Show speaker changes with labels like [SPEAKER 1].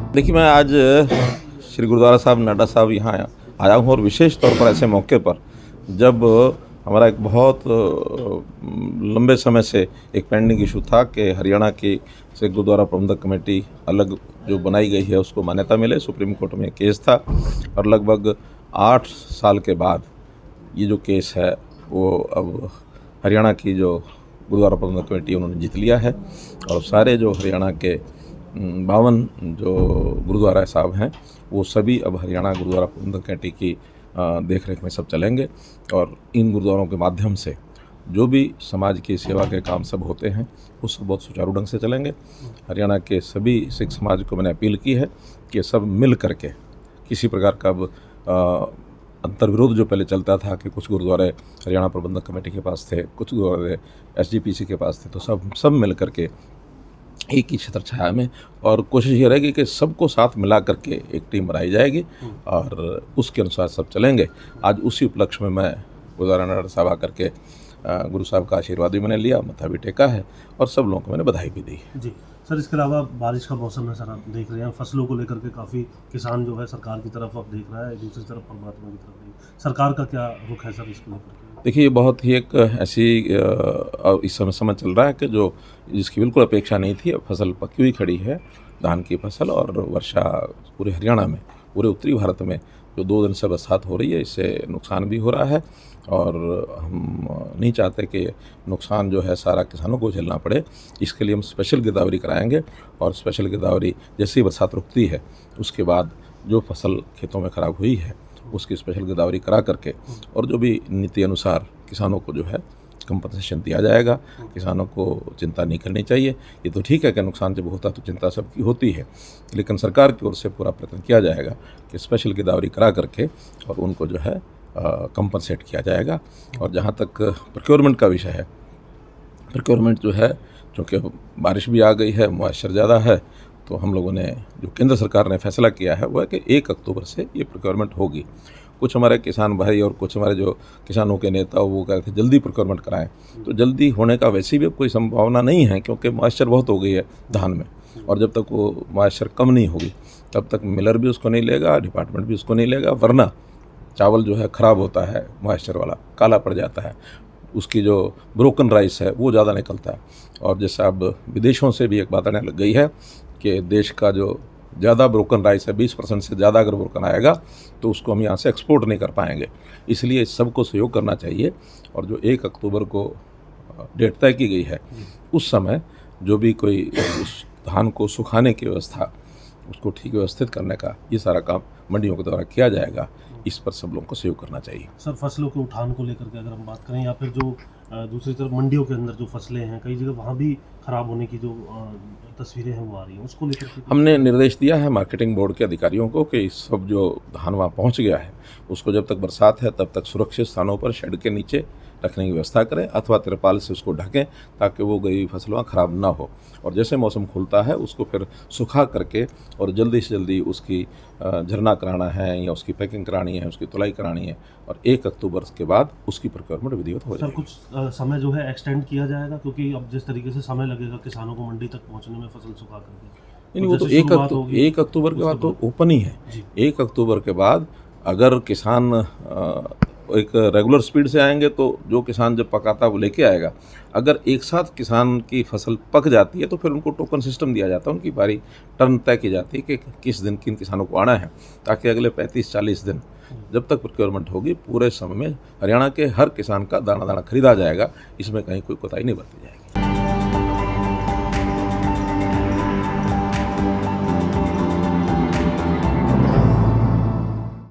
[SPEAKER 1] देखिए, मैं आज श्री गुरुद्वारा साहिब नाडा साहिब यहाँ आया हूँ और विशेष तौर पर ऐसे मौके पर जब हमारा एक बहुत लंबे समय से एक पेंडिंग इशू था कि हरियाणा की से गुरुद्वारा प्रबंधक कमेटी अलग जो बनाई गई है उसको मान्यता मिले। सुप्रीम कोर्ट में केस था और लगभग 8 साल के बाद ये जो केस है वो अब हरियाणा की जो गुरुद्वारा प्रबंधक कमेटी उन्होंने जीत लिया है और सारे जो हरियाणा के 52 जो गुरुद्वारा साहब हैं वो सभी अब हरियाणा गुरुद्वारा प्रबंधक कमेटी की देख रेख में सब चलेंगे और इन गुरुद्वारों के माध्यम से जो भी समाज की सेवा के काम सब होते हैं वो सब बहुत सुचारू ढंग से चलेंगे। हरियाणा के सभी सिख समाज को मैंने अपील की है कि सब मिल करके किसी प्रकार का अब अंतर्विरोध जो पहले चलता था कि कुछ गुरुद्वारे हरियाणा प्रबंधक कमेटी के पास थे, कुछ गुरुद्वारे SGPC के पास थे, तो सब मिल करके एक ही छत्र छाया में और कोशिश ये रहेगी कि सबको साथ मिला करके एक टीम बनाई जाएगी और उसके अनुसार सब चलेंगे। आज उसी उपलक्ष्य में मैं गुरुद्वारा नाडा साहिब आकर के गुरु साहब का आशीर्वाद भी मैंने लिया, मत्था भी टेका है और सब लोगों को मैंने बधाई भी दी।
[SPEAKER 2] जी सर, इसके अलावा बारिश का मौसम है सर, आप देख रहे हैं फसलों को लेकर के काफ़ी किसान जो है सरकार की तरफ अब देख रहा है, दूसरी तरफ परमात्मा की तरफ नहीं। सरकार का क्या रुख है सर इसको लेकर?
[SPEAKER 1] देखिए, ये बहुत ही एक ऐसी इस समय चल रहा है कि जो जिसकी बिल्कुल अपेक्षा नहीं थी। अब फसल पकी हुई खड़ी है, धान की फसल, और वर्षा पूरे हरियाणा में, पूरे उत्तरी भारत में जो 2 दिन से बरसात हो रही है इससे नुकसान भी हो रहा है और हम नहीं चाहते कि नुकसान जो है सारा किसानों को झेलना पड़े। इसके लिए हम स्पेशल गिरदावरी कराएंगे और स्पेशल गिरदावरी जैसे ही बरसात रुकती है उसके बाद जो फसल खेतों में ख़राब हुई है उसकी स्पेशल गिरदावरी करा करके और जो भी नीति अनुसार किसानों को जो है कंपनसेशन दिया जाएगा। किसानों को चिंता नहीं करनी चाहिए। ये तो ठीक है कि नुकसान जब होता है तो चिंता सबकी होती है, लेकिन सरकार की ओर से पूरा प्रयत्न किया जाएगा कि स्पेशल गिरदावरी करा करके और उनको जो है कंपनसेट किया जाएगा। और जहाँ तक प्रोक्योरमेंट का विषय है, प्रोक्योरमेंट जो है चूँकि बारिश भी आ गई है, मॉइस्चर ज़्यादा है, तो हम लोगों ने जो केंद्र सरकार ने फैसला किया है वो है कि 1 अक्टूबर से ये प्रोक्योरमेंट होगी। कुछ हमारे किसान भाई और कुछ हमारे जो किसानों के नेता वो कह रहे थे जल्दी प्रोक्योरमेंट कराएं, तो जल्दी होने का वैसे भी अब कोई संभावना नहीं है क्योंकि मॉइस्चर बहुत हो गई है धान में, और जब तक वो मॉइस्चर कम नहीं होगी तब तक मिलर भी उसको नहीं लेगा, डिपार्टमेंट भी उसको नहीं लेगा, वरना चावल जो है ख़राब होता है, मॉइस्चर वाला काला पड़ जाता है, उसकी जो ब्रोकन राइस है वो ज़्यादा निकलता है। और जैसा अब विदेशों से भी एक बात आने लग गई है कि देश का जो ज़्यादा ब्रोकन राइस है 20% से ज़्यादा अगर ब्रोकन आएगा तो उसको हम यहाँ से एक्सपोर्ट नहीं कर पाएंगे। इसलिए सबको सहयोग करना चाहिए और जो 1 अक्टूबर को डेट तय की गई है उस समय जो भी कोई उस धान को सुखाने की व्यवस्था, उसको ठीक व्यवस्थित करने का ये सारा काम मंडियों के द्वारा किया जाएगा। इस पर सब लोगों को सहयोग करना चाहिए।
[SPEAKER 2] सर, फसलों के उठान को लेकर के अगर हम बात करें या फिर जो दूसरी तरफ मंडियों के अंदर जो फसलें हैं कई जगह वहाँ भी ख़राब होने की जो तस्वीरें हैं वो आ रही हैं, उसको लेकर के
[SPEAKER 1] हमने निर्देश दिया है मार्केटिंग बोर्ड के अधिकारियों को कि इस सब जो धान वहाँ पहुँच गया है उसको जब तक बरसात है तब तक सुरक्षित स्थानों पर शेड के नीचे रखने की व्यवस्था करें अथवा तिरपाल से उसको ढकें ताकि वो गई फसल वहाँ ख़राब ना हो। और जैसे मौसम खुलता है उसको फिर सुखा करके और जल्दी से जल्दी उसकी झरना कराना है या उसकी पैकिंग करानी है, उसकी तुलाई करानी है और 1 अक्टूबर के बाद उसकी प्रोक्योरमेंट विधिवत हो जाएगी।
[SPEAKER 2] सर, कुछ समय जो है एक्सटेंड किया जाएगा क्योंकि अब जिस तरीके से समय लगेगा किसानों को मंडी तक पहुँचने में फसल सुखा करके,
[SPEAKER 1] नहीं, वो तो 1 अक्टूबर के बाद तो ओपन ही है। 1 अक्टूबर के बाद अगर किसान एक रेगुलर स्पीड से आएंगे तो जो किसान जब पकाता है वो लेके आएगा। अगर एक साथ किसान की फसल पक जाती है तो फिर उनको टोकन सिस्टम दिया जाता है, उनकी बारी टर्न तय की जाती है कि किस दिन किन किसानों को आना है, ताकि अगले 35-40 दिन जब तक प्रोक्योरमेंट होगी पूरे समय में हरियाणा के हर किसान का दाना दाना खरीदा जाएगा। इसमें कहीं कोई कोताही नहीं बरती जाएगी।